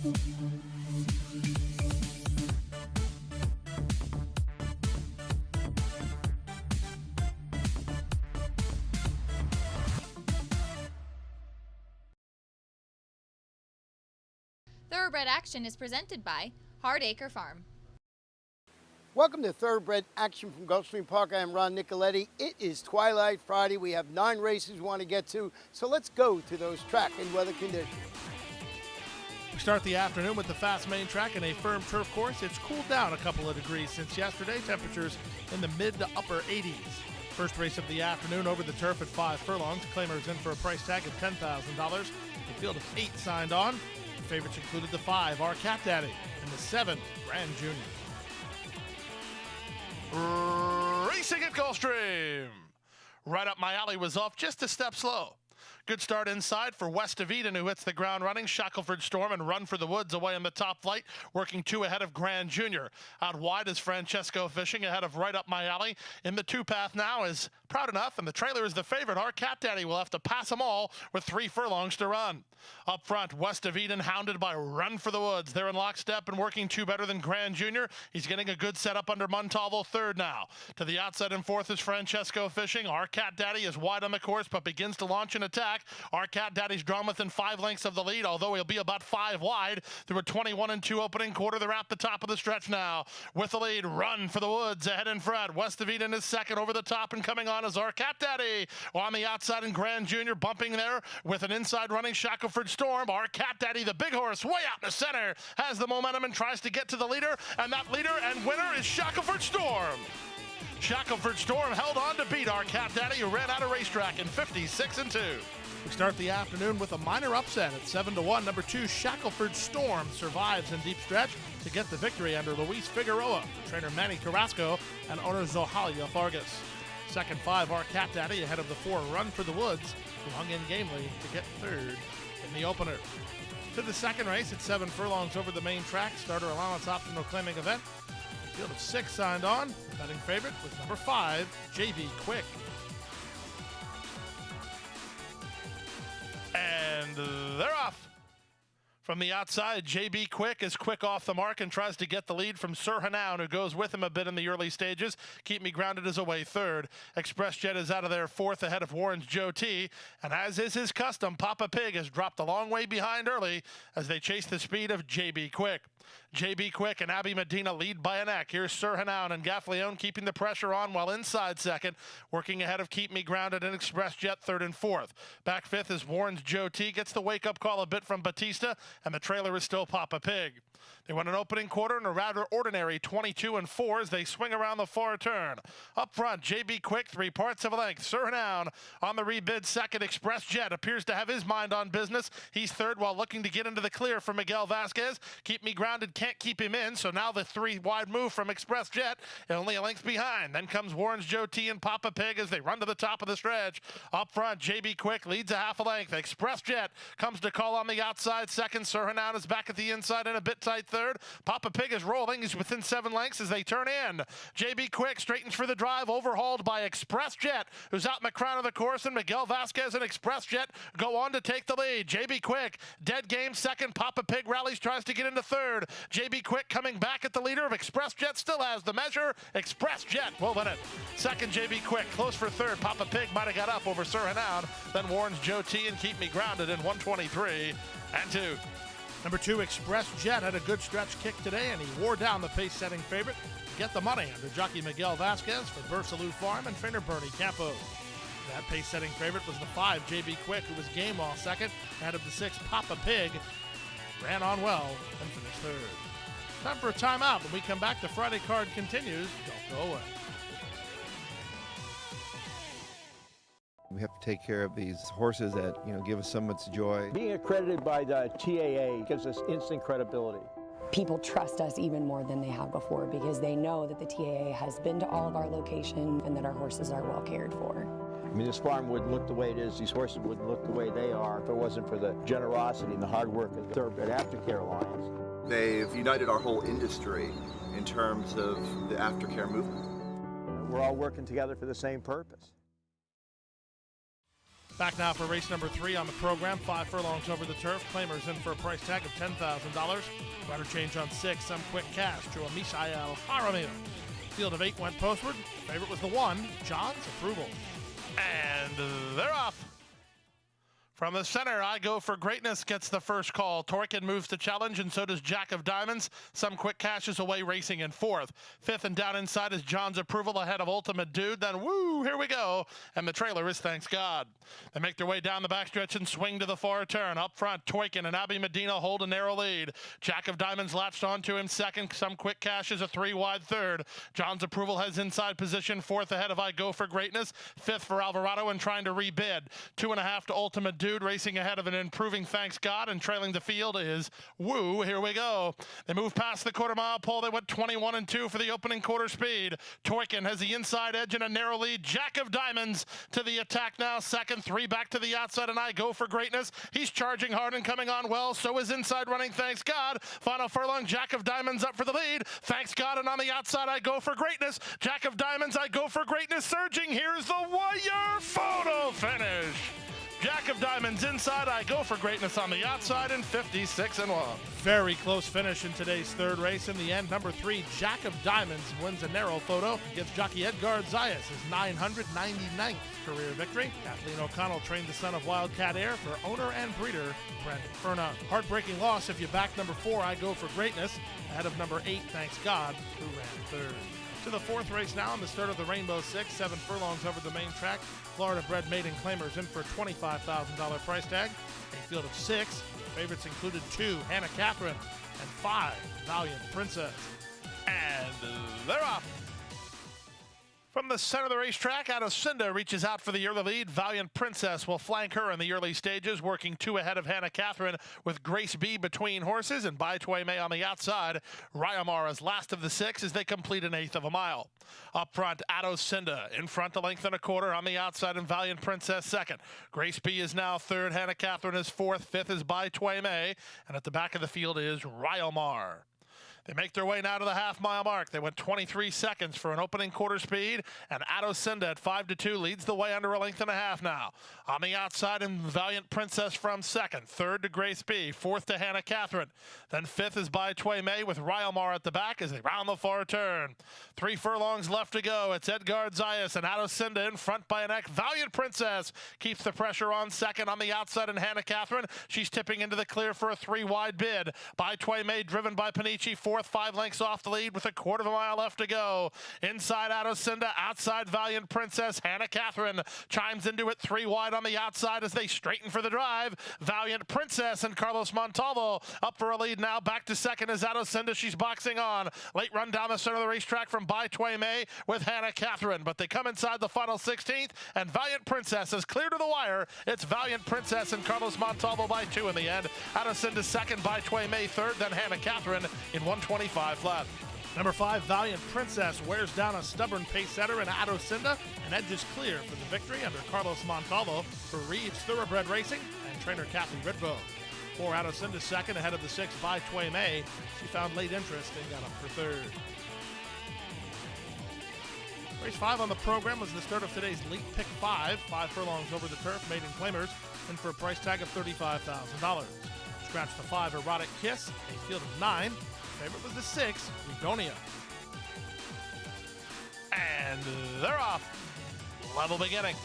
Thoroughbred Action is presented by Hardacre Farm. Welcome to Thoroughbred Action from Gulfstream Park. I am Ron Nicoletti. It is Twilight Friday. We have 9 races we want to get to, so let's go to those track and weather conditions. We start the afternoon with the fast main track and a firm turf course. It's cooled down a couple of degrees since yesterday. Temperatures in the mid to upper 80s. First race of the afternoon over the turf at 5 furlongs. Claimers in for a price tag of $10,000. The field of 8 signed on. The favorites included the 5, Our Cat Daddy, and the 7, Grand Junior. Racing at Gulfstream. Right Up My Alley was off just a step slow. Good start inside for West of Eden, who hits the ground running. Shackelford Storm and Run for the Woods away in the top flight, working 2 ahead of Grand Junior. Out wide is Francesco Fishing ahead of Right Up My Alley. In the 2 path now is Proud Enough, and the trailer is the favorite. Our Cat Daddy will have to pass them all with 3 furlongs to run. Up front, West of Eden hounded by Run for the Woods. They're in lockstep and working 2 better than Grand Junior. He's getting a good setup under Montalvo, 3rd now. To the outside and 4th is Francesco Fishing. Our Cat Daddy is wide on the course but begins to launch an attack. Our Cat Daddy's drawn within 5 lengths of the lead, although he'll be about 5 wide through a 21-2 opening quarter. They're at the top of the stretch now. With the lead, Run for the Woods ahead in front. West of Eden is second over the top, and coming on is Our Cat Daddy. On the outside, and Grand Junior bumping there with an inside running Shackelford Storm. Our Cat Daddy, the big horse, way out in the center, has the momentum and tries to get to the leader, and that leader and winner is Shackelford Storm. Shackelford Storm held on to beat Our Cat Daddy, who ran out of racetrack in 56-2. We start the afternoon with a minor upset at 7-1. Number 2, Shackelford Storm survives in deep stretch to get the victory under Luis Figueroa, trainer Manny Carrasco, and owner Zohalia Fargas. Second 5, Our Cat Daddy ahead of the 4, Run for the Woods, who hung in gamely to get 3rd in the opener. To the second race at 7 furlongs over the main track, starter allowance optional claiming event. The field of 6 signed on. The betting favorite was number 5, JB Quick. And they're off. From the outside, JB Quick is quick off the mark and tries to get the lead from Sir Hanoun, who goes with him a bit in the early stages. Keep Me Grounded is away 3rd. Express Jet is out of there 4th ahead of Warren's Joe T. And as is his custom, Papa Pig has dropped a long way behind early as they chase the speed of JB Quick. JB Quick and Abby Medina lead by a neck. Here's Sir Hanoun and Gaffleone keeping the pressure on while inside second, working ahead of Keep Me Grounded and Express Jet 3rd and 4th. Back 5th is Warren's Joe T. Gets the wake-up call a bit from Batista, and the trailer is still Papa Pig. They won an opening quarter in a rather ordinary 22-4 as they swing around the far turn. Up front, JB Quick, 3 parts of a length. Sir Hanoun on the rebid second. Express Jet appears to have his mind on business. He's 3rd while looking to get into the clear for Miguel Vasquez. Keep Me Grounded can't keep him in, so now the 3-wide move from Express Jet, only a length behind. Then comes Warren's Joe T and Papa Pig as they run to the top of the stretch. Up front, JB Quick leads a half a length. Express Jet comes to call on the outside second. Sir Hanoun is back at the inside and a bit tight 3rd. Papa Pig is rolling. He's within 7 lengths as they turn in. JB Quick straightens for the drive, overhauled by Express Jet, who's out in the crown of the course, and Miguel Vasquez and Express Jet go on to take the lead. JB Quick, dead game second. Papa Pig rallies, tries to get into 3rd. JB Quick coming back at the leader of Express Jet, still has the measure. Express Jet will win it. Second, JB Quick, close for 3rd. Papa Pig might have got up over Sir Hanoun. Then Warren's Joe T and Keep Me Grounded in 123-2. Number 2, Express Jet had a good stretch kick today, and he wore down the pace-setting favorite to get the money under jockey Miguel Vasquez for Bersalou Farm and trainer Bernie Campo. That pace-setting favorite was the 5, JB Quick, who was game all second, ahead of the 6, Papa Pig. Ran on well and finished 3rd. Time for a timeout. When we come back, the Friday card continues. Don't go away. We have to take care of these horses that, give us so much joy. Being accredited by the TAA gives us instant credibility. People trust us even more than they have before because they know that the TAA has been to all of our locations and that our horses are well cared for. I mean, this farm wouldn't look the way it is, these horses wouldn't look the way they are if it wasn't for the generosity and the hard work of the Thoroughbred Aftercare Alliance. They've united our whole industry in terms of the aftercare movement. We're all working together for the same purpose. Back now for race number 3 on the program. 5 furlongs over the turf. Claimers in for a price tag of $10,000. Rider change on 6. Some quick cash to a Misael Jaramillo. Field of 8 went postward. Favorite was the 1, John's Approval. And they're off. From the center, I Go for Greatness gets the first call. Torkin moves to challenge, and so does Jack of Diamonds. Some quick cashes away, racing in 4th. 5th and down inside is John's Approval ahead of Ultimate Dude. Then, woo, here we go. And the trailer is Thanks God. They make their way down the backstretch and swing to the far turn. Up front, Torkin and Abby Medina hold a narrow lead. Jack of Diamonds latched onto him second. Some quick cashes, a 3 wide third. John's Approval has inside position. 4th ahead of I Go for Greatness. 5th for Alvarado and trying to rebid. 2.5 to Ultimate Dude. Racing ahead of an improving Thanks God, and trailing the field is Woo. Here we go. They move past the quarter-mile pole. They went 21 and 2 for the opening quarter speed. Torkin has the inside edge and a narrow lead. Jack of Diamonds to the attack now. Second, 3 back to the outside, and I Go for Greatness. He's charging hard and coming on well. So is inside running Thanks God. Final furlong, Jack of Diamonds up for the lead. Thanks God, and on the outside, I Go for Greatness. Jack of Diamonds, I Go for Greatness surging. Here's the wire photo finish. Jack of Diamonds inside, I Go for Greatness on the outside in 56 and 1. Very close finish in today's third race. In the end, number 3, Jack of Diamonds wins a narrow photo. Gives jockey Edgar Zayas his 999th career victory. Kathleen O'Connell trained the son of Wildcat Air for owner and breeder Brent Furnon. Heartbreaking loss if you back number 4, I Go for Greatness, ahead of number 8, Thanks God, who ran third. To the 4th race now on the start of the Rainbow Six. 7 furlongs over the main track. Florida-bred maiden claimers in for a $25,000 price tag. A field of 6. Favorites included 2, Hannah Catherine, and 5, Valiant Princess. And they're off. From the center of the racetrack, Adocinda reaches out for the early lead. Valiant Princess will flank her in the early stages, working 2 ahead of Hannah Catherine with Grace B between horses and Bai Tui Mei on the outside. Ryamar is last of the 6 as they complete an 1/8 of a mile. Up front, Adocinda in front, a length and a quarter on the outside, and Valiant Princess second. Grace B is now third. Hannah Catherine is 4th. 5th is Bai Tui Mei, and at the back of the field is Ryamar. They make their way now to the half-mile mark. They went 23 seconds for an opening quarter speed, and Adocinda at 5-2 leads the way under a length and a half now. On the outside, and Valiant Princess from second. 3rd to Grace B. 4th to Hannah Catherine. Then 5th is Bai Tui Mei with Ryamar at the back as they round the far turn. 3 furlongs left to go. It's Edgar Zayas and Adocinda in front by a neck. Valiant Princess keeps the pressure on second. On the outside, and Hannah Catherine, she's tipping into the clear for a 3 wide bid. Bai Tui Mei driven by Panici, 4th, 5 lengths off the lead with a quarter of a mile left to go. Inside Adocinda, outside Valiant Princess. Hannah Catherine chimes into it 3 wide on the outside as they straighten for the drive. Valiant Princess and Carlos Montalvo up for a lead now. Back to second is Adocinda. She's boxing on. Late run down the center of the racetrack from Bai Tui Mei with Hannah Catherine, but they come inside the final 16th, and Valiant Princess is clear to the wire. It's Valiant Princess and Carlos Montalvo by 2 in the end. Adocinda second, Bai Tui Mei third, then Hannah Catherine in 125 flat. Number 5, Valiant Princess wears down a stubborn pace setter in Adocinda and edges clear for the victory under Carlos Montalvo for Reeves Thoroughbred Racing and trainer Kathy Ridbo. 4, Adocinda second, ahead of the 6, Bai Tui Mei. She found late interest and got up for third. Race 5 on the program was the start of today's Late Pick 5. 5 furlongs over the turf, maiden claimers, in for a price tag of $35,000. Scratch the 5, Erotic Kiss, a field of 9. Favorite was the 6, Ludonia. And they're off. Level beginning.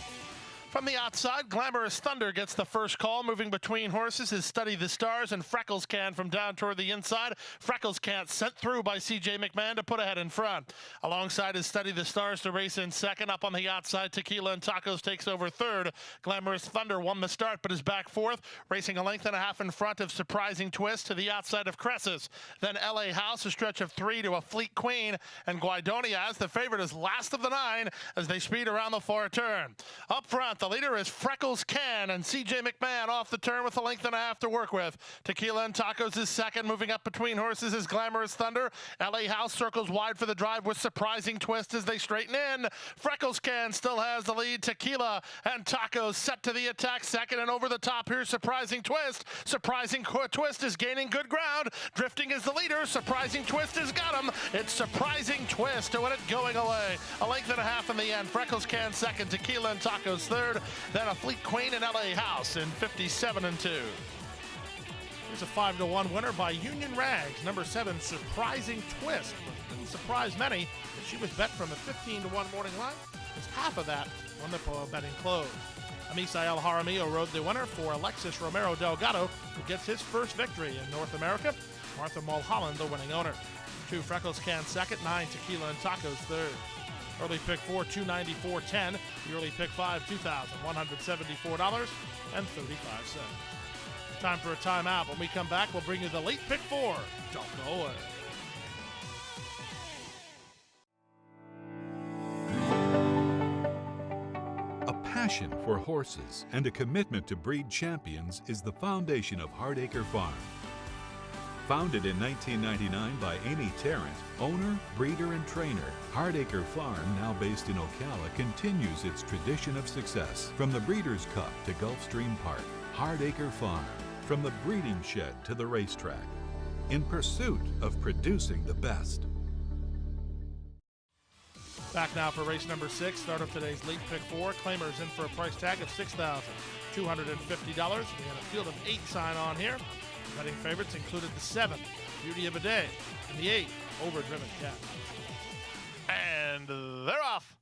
From the outside, Glamorous Thunder gets the first call. Moving between horses is Study the Stars and Freckles Can from down toward the inside. Freckles Can sent through by C.J. McMahon to put ahead in front. Alongside is Study the Stars to race in second. Up on the outside, Tequila and Tacos takes over third. Glamorous Thunder won the start but is back 4th, racing a length and a half in front of Surprising Twist to the outside of Cressus. Then L.A. House, a stretch of 3 to a Fleet Queen, and Guaidonia as the favorite is last of the 9 as they speed around the far turn. Up front, the leader is Freckles Can, and C.J. McMahon off the turn with a length and a half to work with. Tequila and Tacos is second. Moving up between horses is Glamorous Thunder. L.A. House circles wide for the drive with Surprising Twist as they straighten in. Freckles Can still has the lead. Tequila and Tacos set to the attack second, and over the top here's Surprising Twist. Surprising Twist is gaining good ground. Drifting is the leader. Surprising Twist has got him. It's Surprising Twist to win it going away. A length and a half in the end. Freckles Can second. Tequila and Tacos third. third. Then a Fleet Queen and LA House in 57 and 2. Here's a 5-1 winner by Union Rags. Number 7, Surprising Twist. Didn't surprise many, but she was bet from a 15-1 morning line. It's half of that when the pro betting closed. Amisael Jaramillo rode the winner for Alexis Romero Delgado, who gets his first victory in North America. Martha Mulholland, the winning owner. 2 Freckles Can second, 9 Tequila and Tacos third. Early pick 4, $294.10. The early pick 5, $2,174.35. Time for a timeout. When we come back, we'll bring you the late pick 4. Don't go away. A passion for horses and a commitment to breed champions is the foundation of Hardacre Farm. Founded in 1999 by Amy Tarrant, owner, breeder, and trainer, Hardacre Farm, now based in Ocala, continues its tradition of success. From the Breeders' Cup to Gulfstream Park, Hardacre Farm, from the breeding shed to the racetrack, in pursuit of producing the best. Back now for race number 6. Start of today's late pick 4. Claimers in for a price tag of $6,250. We had a field of 8 sign on here. Betting favorites included the 7, Beauty of a Day, and the 8, Overdriven Cat. And they're off.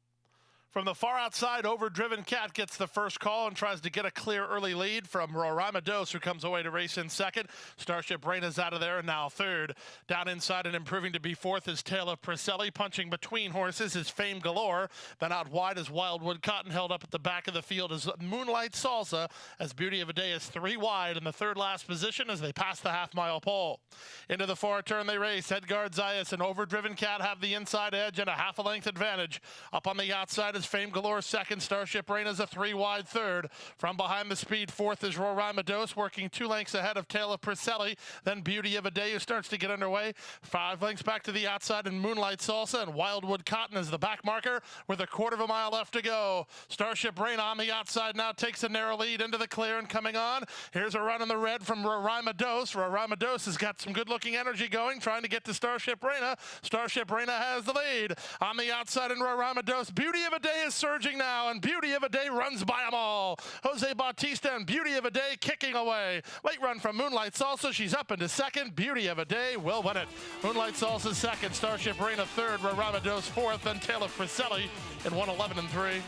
From the far outside, Overdriven Cat gets the first call and tries to get a clear early lead from Roraima Dose, who comes away to race in second. Starship Reina's out of there and now third. Down inside and improving to be fourth is Tale of Priscelli. Punching between horses is Fame Galore. Then out wide is Wildwood Cotton. Held up at the back of the field is Moonlight Salsa, as Beauty of a Day is 3 wide in the third last position as they pass the half-mile pole. Into the far turn they race. Edgard Zayas and Overdriven Cat have the inside edge and a half a length advantage. Up on the outside is Fame Galore second. Starship Reina's a 3 wide third. From behind the speed fourth is Roraima Dose, working 2 lengths ahead of Tale of Priscelli. Then Beauty of a Day, who starts to get underway. 5 lengths back to the outside and Moonlight Salsa, and Wildwood Cotton is the back marker with a 1/4 mile left to go. Starship Reina on the outside now takes a narrow lead into the clear and coming on. Here's a run in the red from Roraima Dose. Roraima Dose has got some good looking energy going, trying to get to Starship Reina. Starship Reina has the lead. On the outside in Roraima Dose, Beauty of a Day is surging now, and Beauty of a Day runs by them all. Jose Bautista and Beauty of a Day kicking away. Late run from Moonlight Salsa. She's up into second. Beauty of a Day will win it. Moonlight Salsa second. Starship Reina third. Roraima Dose fourth. Then Tale of Priscelli in 1:11 and 3.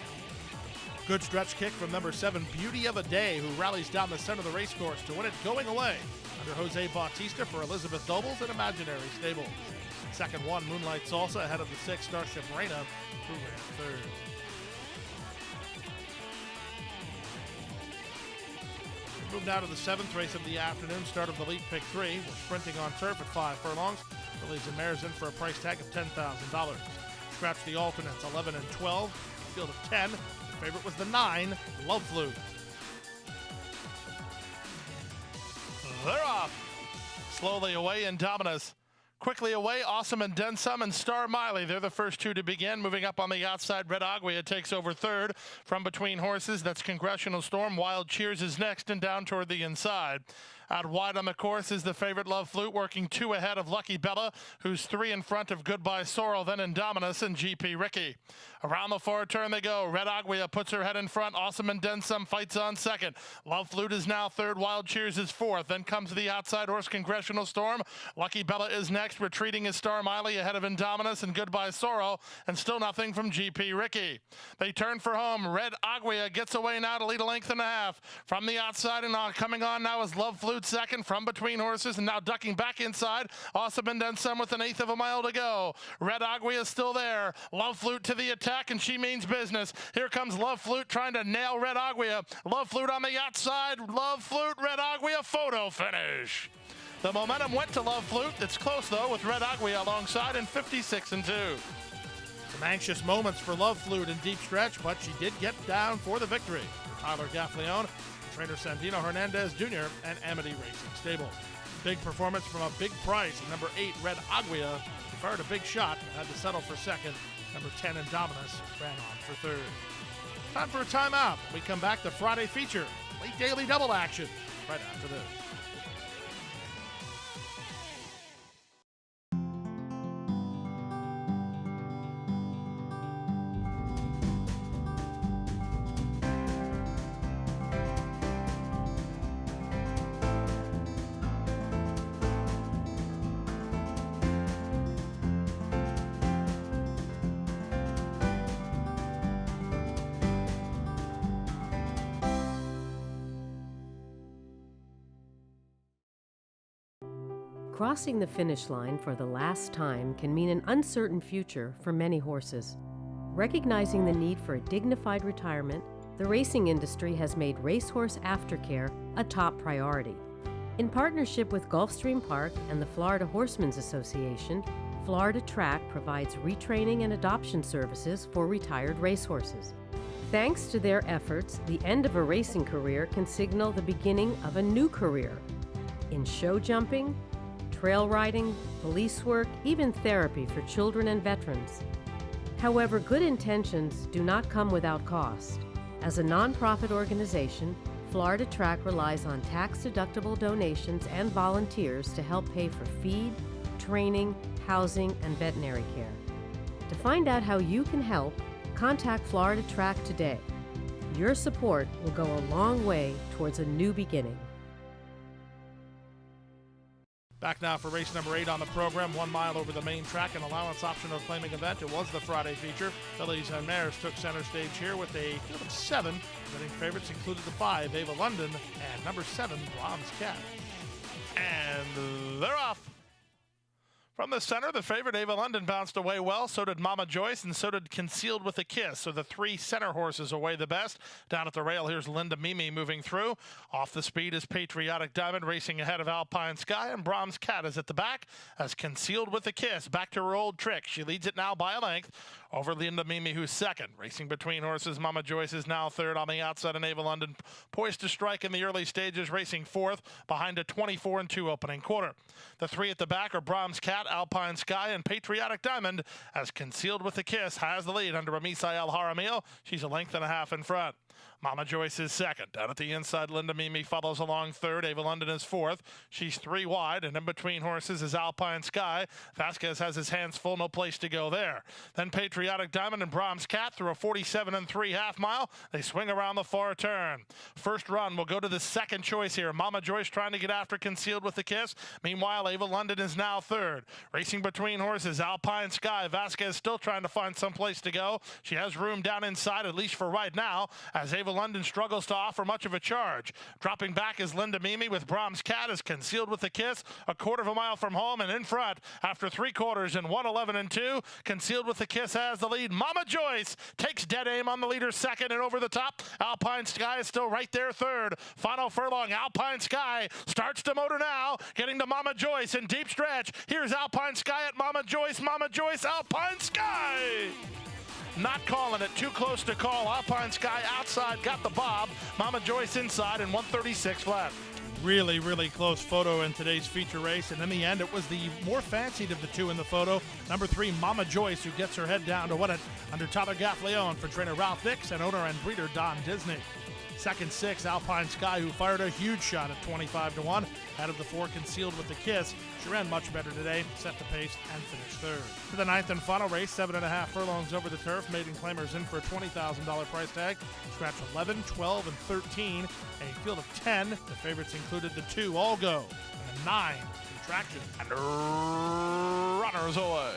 Good stretch kick from number 7, Beauty of a Day, who rallies down the center of the race course to win it going away under Jose Bautista for Elizabeth Dobles and Imaginary Stable. Second one, Moonlight Salsa, ahead of the 6, Starship Reina, who ran third. We move now to the 7th race of the afternoon, start of the lead pick 3. We're sprinting on turf at 5 furlongs. Fillies and mares in for a price tag of $10,000. Scratch the alternates 11 and 12. Field of 10. The favorite was the 9, Love Flute. They're off. Slowly away Indominus. Quickly away, Awesome and Then Some and Star Miley. They're the first 2 to begin. Moving up on the outside, Red Aguia takes over third. From between horses, that's Congressional Storm. Wild Cheers is next and down toward the inside. Out wide on the course is the favorite Love Flute, working 2 ahead of Lucky Bella, who's 3 in front of Goodbye Sorrel, then Indominus and GP Ricky. Around the far turn they go. Red Aguia puts her head in front. Awesome and Then Some fights on second. Love Flute is now third. Wild Cheers is fourth. Then comes the outside horse, Congressional Storm. Lucky Bella is next. Retreating is Star Miley ahead of Indominus and Goodbye Sorrel, and still nothing from GP Ricky. They turn for home. Red Aguia gets away now to lead a length and a half. From the outside and coming on now is Love Flute second. From between horses and now ducking back inside. Awesome and Then Some with 1/8 of a mile to go. Red Aguia is still there. Love Flute to the attack, and she means business. Here comes Love Flute trying to nail Red Aguia. Love Flute on the outside. Love Flute, Red Aguia, photo finish. The momentum went to Love Flute. It's close though with Red Aguia alongside in 56 and 2. Some anxious moments for Love Flute in deep stretch, but she did get down for the victory. Tyler Gaffleone, trainer Sandino Hernandez Jr., and Amity Racing Stable. Big performance from a big price. Number 8, Red Aguia, fired a big shot, had to settle for second. Number 10, Indominus, ran on for third. Time for a timeout. When we come back, the Friday feature, late daily double action, right after this. Crossing the finish line for the last time can mean an uncertain future for many horses. Recognizing the need for a dignified retirement, the racing industry has made racehorse aftercare a top priority. In partnership with Gulfstream Park and the Florida Horsemen's Association, Florida Track provides retraining and adoption services for retired racehorses. Thanks to their efforts, the end of a racing career can signal the beginning of a new career in show jumping, trail riding, police work, even therapy for children and veterans. However, good intentions do not come without cost. As a nonprofit organization, Florida Track relies on tax-deductible donations and volunteers to help pay for feed, training, housing, and veterinary care. To find out how you can help, contact Florida Track today. Your support will go a long way towards a new beginning. Back now for race number 8 on the program, 1 mile over the main track, an allowance optional claiming event. It was the Friday feature. Fillies and mares took center stage here with a field of 7. Winning favorites included the 5, Ava London, and number 7, Bronze Cat. And they're off. From the center, the favorite Ava London bounced away well. So did Mama Joyce, and so did Concealed with a Kiss. So the 3 center horses away the best. Down at the rail, here's Linda Mimi moving through. Off the speed is Patriotic Diamond racing ahead of Alpine Sky, and Brahms Cat is at the back as Concealed with a Kiss. Back to her old trick. She leads it now by a length over Linda Mimi, who's second. Racing between horses, Mama Joyce is now third on the outside, and Ava London poised to strike in the early stages, racing fourth behind a 24-2 opening quarter. The 3 at the back are Brahms Cat, Alpine Sky, and Patriotic Diamond, as Concealed with a Kiss has the lead under Amisa El Jaramillo. She's a length and a half in front. Mama Joyce is second. Down at the inside, Linda Mimi follows along third. Ava London is fourth. She's 3 wide, and in between horses is Alpine Sky. Vasquez has his hands full, no place to go there. Then Patriotic Diamond and Brahms Cat through a 47 3/2 mile. They swing around the far turn. First run will go to the second choice here. Mama Joyce trying to get after Concealed with a Kiss. Meanwhile, Ava London is now third. Racing between horses, Alpine Sky. Vasquez still trying to find some place to go. She has room down inside, at least for right now, as Ava London struggles to offer much of a charge. Dropping back is Linda Mimi with Brahms Cat is Concealed with a Kiss, a quarter of a mile from home, and in front after 3 quarters in 1:11-2. Concealed with a Kiss has the lead. Mama Joyce takes dead aim on the leader second, and over the top, Alpine Sky is still right there third. Final furlong, Alpine Sky starts to motor now, getting to Mama Joyce in deep stretch. Here's Alpine Sky at Mama Joyce, Alpine Sky! Not calling it, too close to call. Alpine Sky outside, got the bob. Mama Joyce inside in 1:36 flat. Really, really close photo in today's feature race, and in the end, it was the more fancied of the 2 in the photo. Number 3, Mama Joyce, who gets her head down to win it under Tyler Gaffleone for trainer Ralph Nix and owner and breeder Don Disney. Second 6, Alpine Sky, who fired a huge shot at 25-1. Out of the 4, Concealed with a Kiss. She ran much better today, set the pace, and finished third. To the 9th and final race, 7.5 furlongs over the turf. Maiden claimers in for a $20,000 price tag. Scratch 11, 12, and 13. A field of 10. The favorites included the 2, All Go, and the 9, Contraction. And runners away.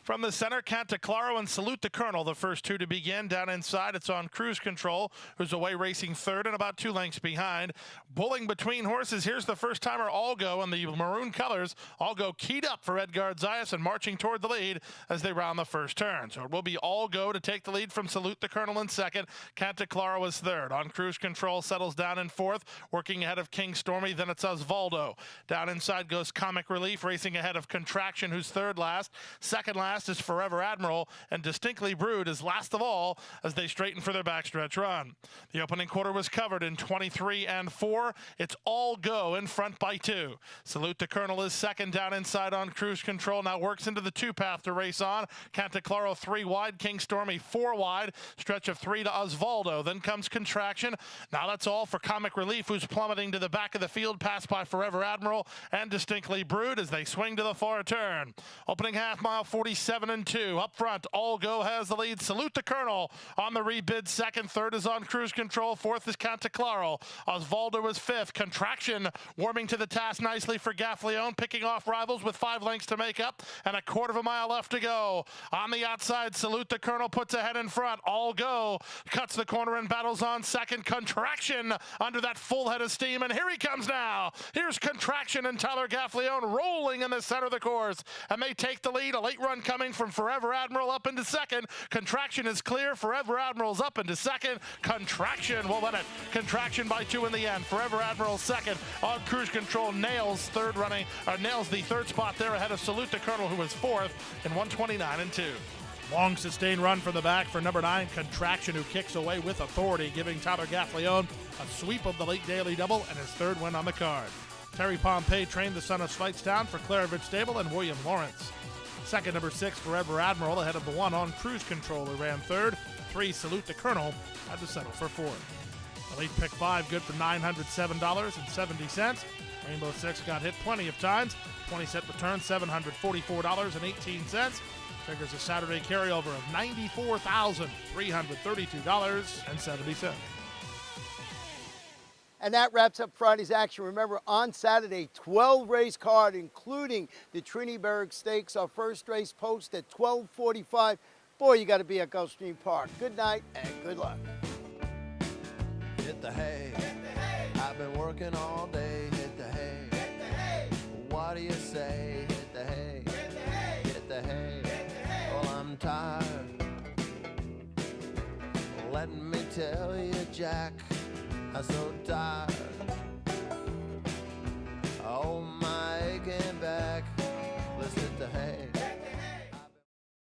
From the center, Cantaclaro and Salute the Colonel, the first 2 to begin. Down inside, it's on Cruise Control, who's away racing third and about 2 lengths behind. Bulling between horses, here's the first-timer All Go in the maroon colors. All Go keyed up for Edgard Zayas and marching toward the lead as they round the first turn. So it will be All Go to take the lead from Salute the Colonel in second. Cantaclaro is third. On Cruise Control, settles down in fourth, working ahead of King Stormy. Then it's Osvaldo. Down inside goes Comic Relief, racing ahead of Contraction, who's third last. Second last is Forever Admiral, and Distinctly Brewed is last of all as they straighten for their backstretch run. The opening quarter was covered in 23-4. It's All Go in front by 2. Salute the Colonel is second down inside on Cruise Control. Now works into the 2 path to race on. Cantaclaro 3 wide, King Stormy 4 wide. Stretch of 3 to Osvaldo. Then comes Contraction. Now that's all for Comic Relief, who's plummeting to the back of the field, passed by Forever Admiral and Distinctly Brewed as they swing to the far turn. Opening half mile, 46 7-2. Up front, All Go has the lead. Salute the Colonel on the rebid second. Third is on cruise control. Fourth is Cantaclaro. Osvaldo is fifth. Contraction warming to the task nicely for Gaffleone, picking off rivals with 5 lengths to make up and a quarter of a mile left to go. On the outside, Salute the Colonel puts ahead in front. All Go cuts the corner and battles on second. Contraction under that full head of steam, and here he comes now. Here's Contraction and Tyler Gaffleone rolling in the center of the course, and they take the lead. A late run coming from Forever Admiral up into second. Contraction is clear. Forever Admiral's up into second. Contraction will win it. Contraction by 2 in the end. Forever Admiral second. On cruise control, nails the third spot there ahead of Salute the Colonel, who was fourth in 1:29.2. Long sustained run from the back for number 9, Contraction, who kicks away with authority, giving Tyler Gaffleone a sweep of the late daily double and his third win on the card. Terry Pompey trained the son of Schleitztown for Clarovich Stable and William Lawrence. Second, number 6, Forever Admiral, ahead of the 1 on cruise control, who ran third. 3, Salute the Colonel, had to settle for 4th. Elite pick 5, good for $907.70. Rainbow 6 got hit plenty of times. 20-cent return, $744.18. Figures a Saturday carryover of $94,332.70. And that wraps up Friday's action. Remember, on Saturday, 12 race card, including the Triniberg Stakes. Our first race post at 12:45. Boy, you got to be at Gulfstream Park. Good night and good luck. Hit the hay. I've been working all day. Hit the hay. What do you say? Hit the hay. Hit the hay. Well, I'm tired. Let me tell you, Jack, I'm so tired.